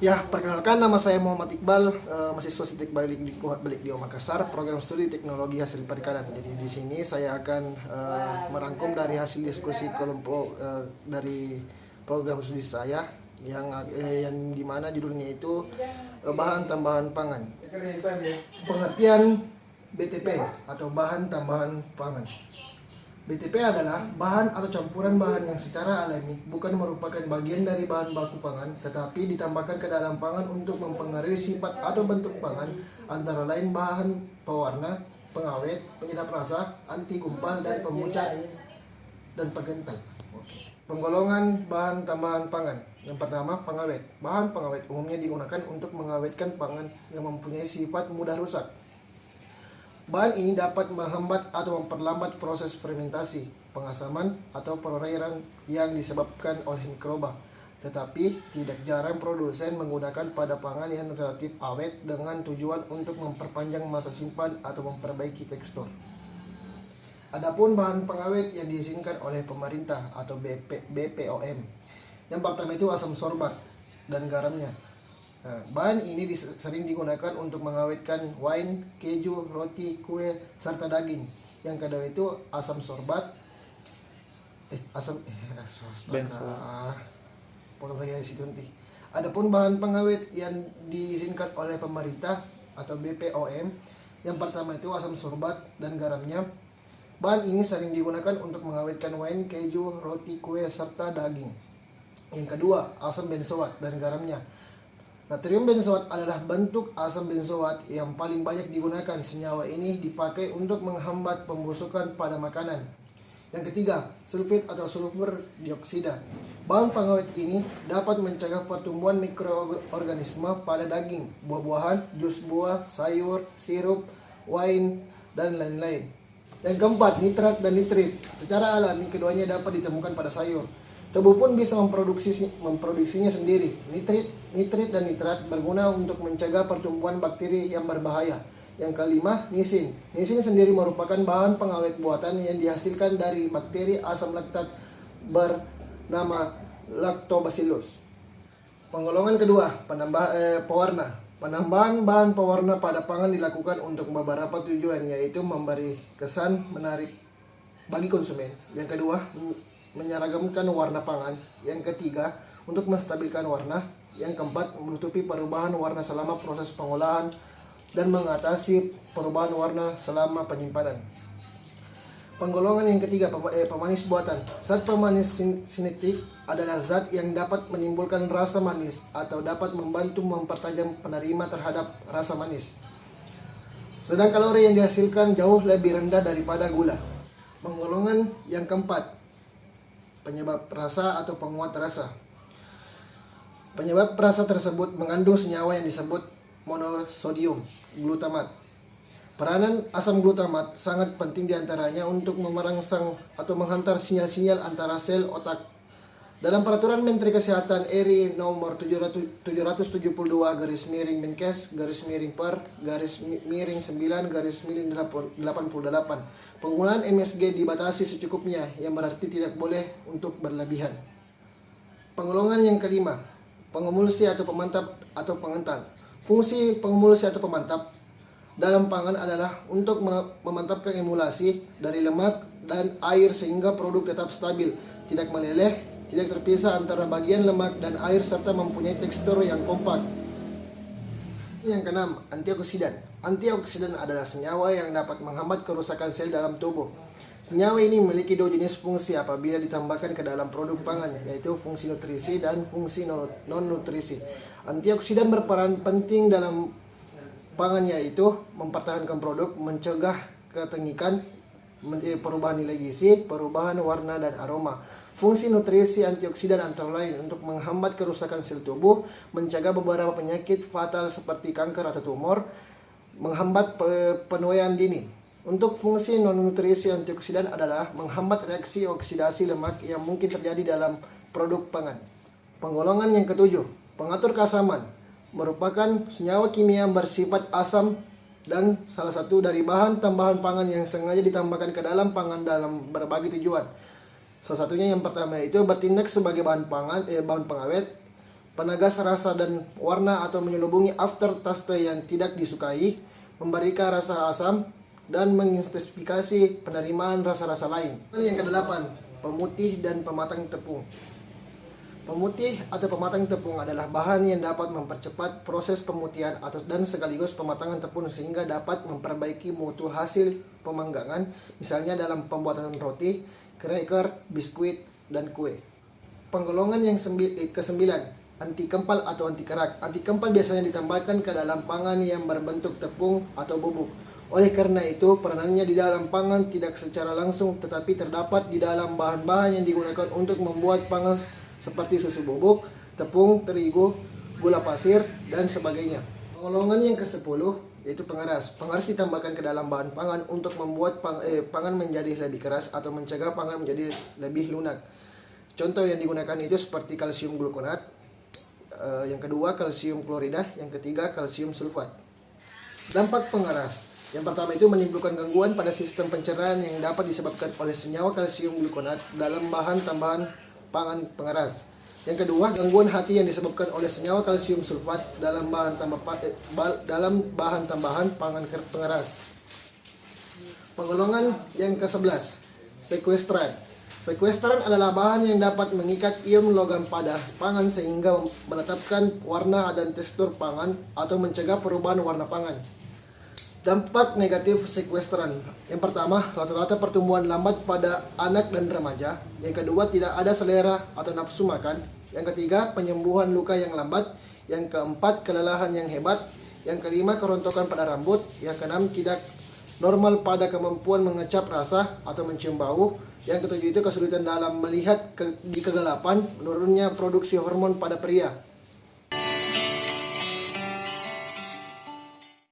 Ya, perkenalkan nama saya Muhammad Iqbal, mahasiswa Sistek Balik Dio Makassar, program studi teknologi hasil perikanan. Jadi di sini saya akan merangkum dari hasil diskusi kelompok dari program studi saya yang dimana judulnya itu bahan tambahan pangan. Pengertian BTP atau bahan tambahan pangan. BTP adalah bahan atau campuran bahan yang secara alami bukan merupakan bagian dari bahan baku pangan, tetapi ditambahkan ke dalam pangan untuk mempengaruhi sifat atau bentuk pangan, antara lain bahan pewarna, pengawet, penyedap rasa, anti gumpal, dan pemucat dan penggental. Penggolongan bahan tambahan pangan. Yang pertama, pengawet. Bahan pengawet umumnya digunakan untuk mengawetkan pangan yang mempunyai sifat mudah rusak. Bahan ini dapat menghambat atau memperlambat proses fermentasi, pengasaman, atau perairan yang disebabkan oleh mikroba. Tetapi tidak jarang produsen menggunakan pada pangan yang relatif awet dengan tujuan untuk memperpanjang masa simpan atau memperbaiki tekstur. Adapun bahan pengawet yang diizinkan oleh pemerintah atau BPOM. Yang pertama itu asam sorbat dan garamnya. Nah, bahan ini sering digunakan untuk mengawetkan wine, keju, roti, kue, serta daging. Yang kedua itu asam sorbat, potong lagi dari situ nanti. Adapun bahan pengawet yang diizinkan oleh pemerintah atau BPOM, yang pertama itu asam sorbat dan garamnya. Bahan ini sering digunakan untuk mengawetkan wine, keju, roti, kue, serta daging. Yang kedua, asam benzoat dan garamnya. Natrium benzoat adalah bentuk asam benzoat yang paling banyak digunakan. Senyawa ini dipakai untuk menghambat pembusukan pada makanan. Yang ketiga, sulfit atau sulfur dioksida. Bahan pengawet ini dapat mencegah pertumbuhan mikroorganisme pada daging, buah-buahan, jus buah, sayur, sirup, wine, dan lain-lain. Yang keempat, nitrat dan nitrit. Secara alami keduanya dapat ditemukan pada sayur. Tubuh pun bisa memproduksinya sendiri. Nitrit dan nitrat berguna untuk mencegah pertumbuhan bakteri yang berbahaya. Yang kelima, nisin. Nisin sendiri merupakan bahan pengawet buatan yang dihasilkan dari bakteri asam laktat bernama Lactobacillus. Penggolongan kedua, pewarna. Penambahan bahan pewarna pada pangan dilakukan untuk beberapa tujuan, yaitu memberi kesan menarik bagi konsumen. Yang kedua, menyeragamkan warna pangan. Yang ketiga, untuk menstabilkan warna. Yang keempat, menutupi perubahan warna selama proses pengolahan dan mengatasi perubahan warna selama penyimpanan. Penggolongan yang ketiga, pemanis buatan. Zat pemanis sintetik adalah zat yang dapat menimbulkan rasa manis atau dapat membantu mempertajam penerima terhadap rasa manis. Sedang kalori yang dihasilkan jauh lebih rendah daripada gula. Penggolongan yang keempat, penyebab rasa atau penguat rasa. Penyebab rasa tersebut mengandung senyawa yang disebut monosodium glutamat. Peranan asam glutamat sangat penting diantaranya untuk merangsang atau menghantar sinyal-sinyal antara sel otak. Dalam Peraturan Menteri Kesehatan RI nomor 772/Menkes/Per/9/88, penggunaan MSG dibatasi secukupnya, yang berarti tidak boleh untuk berlebihan. Penggolongan yang kelima, pengemulsi atau pemantap atau pengental. Fungsi pengemulsi atau pemantap dalam pangan adalah untuk memantapkan emulasi dari lemak dan air sehingga produk tetap stabil, tidak meleleh, tidak terpisah antara bagian lemak dan air, serta mempunyai tekstur yang kompak. Yang keenam, antioksidan. Antioksidan adalah senyawa yang dapat menghambat kerusakan sel dalam tubuh. Senyawa ini memiliki dua jenis fungsi apabila ditambahkan ke dalam produk pangan, yaitu fungsi nutrisi dan fungsi non-nutrisi. Antioksidan berperan penting dalam pangan, yaitu mempertahankan produk, mencegah ketengikan, perubahan nilai gizi, perubahan warna dan aroma. Fungsi nutrisi antioksidan antara lain untuk menghambat kerusakan sel tubuh, mencegah beberapa penyakit fatal seperti kanker atau tumor, menghambat penuaan dini. Untuk fungsi non-nutrisi antioksidan adalah menghambat reaksi oksidasi lemak yang mungkin terjadi dalam produk pangan. Penggolongan yang ketujuh, pengatur keasaman. Merupakan senyawa kimia bersifat asam dan salah satu dari bahan tambahan pangan yang sengaja ditambahkan ke dalam pangan dalam berbagai tujuan. Salah satunya yang pertama itu bertindak sebagai bahan pengawet, penegas rasa dan warna atau menyelubungi aftertaste yang tidak disukai, memberikan rasa asam, dan mengintensifikasi penerimaan rasa-rasa lain. Yang kedelapan, pemutih dan pematang tepung. Pemutih atau pematang tepung adalah bahan yang dapat mempercepat proses pemutihan dan sekaligus pematangan tepung sehingga dapat memperbaiki mutu hasil pemanggangan, misalnya dalam pembuatan roti, cracker, biskuit, dan kue. Penggolongan yang kesembilan, anti kempal atau anti kerak. Anti kempal biasanya ditambahkan ke dalam pangan yang berbentuk tepung atau bubuk. Oleh karena itu, peranannya di dalam pangan tidak secara langsung tetapi terdapat di dalam bahan-bahan yang digunakan untuk membuat pangan seperti susu bubuk, tepung, terigu, gula pasir, dan sebagainya. Penggolongan yang ke-10 yaitu pengeras. Pengeras ditambahkan ke dalam bahan pangan untuk membuat pangan menjadi lebih keras atau mencegah pangan menjadi lebih lunak. Contoh yang digunakan itu seperti kalsium glukonat, yang kedua kalsium klorida, yang ketiga kalsium sulfat. Dampak pengeras. Yang pertama itu menimbulkan gangguan pada sistem pencernaan yang dapat disebabkan oleh senyawa kalsium glukonat dalam bahan tambahan pangan pengeras. Yang kedua, gangguan hati yang disebabkan oleh senyawa kalsium sulfat dalam bahan tambahan pangan pengeras. Penggolongan yang ke-11, sekuestran. Sekuestran adalah bahan yang dapat mengikat ion logam pada pangan sehingga menetapkan warna dan tekstur pangan atau mencegah perubahan warna pangan. Dampak negatif sekuestran. Yang pertama, rata-rata pertumbuhan lambat pada anak dan remaja. Yang kedua, tidak ada selera atau nafsu makan. Yang ketiga, penyembuhan luka yang lambat. Yang keempat, kelelahan yang hebat. Yang kelima, kerontokan pada rambut. Yang keenam, tidak normal pada kemampuan mengecap rasa atau mencium bau. Yang ketujuh itu kesulitan dalam melihat di kegelapan, menurunnya produksi hormon pada pria.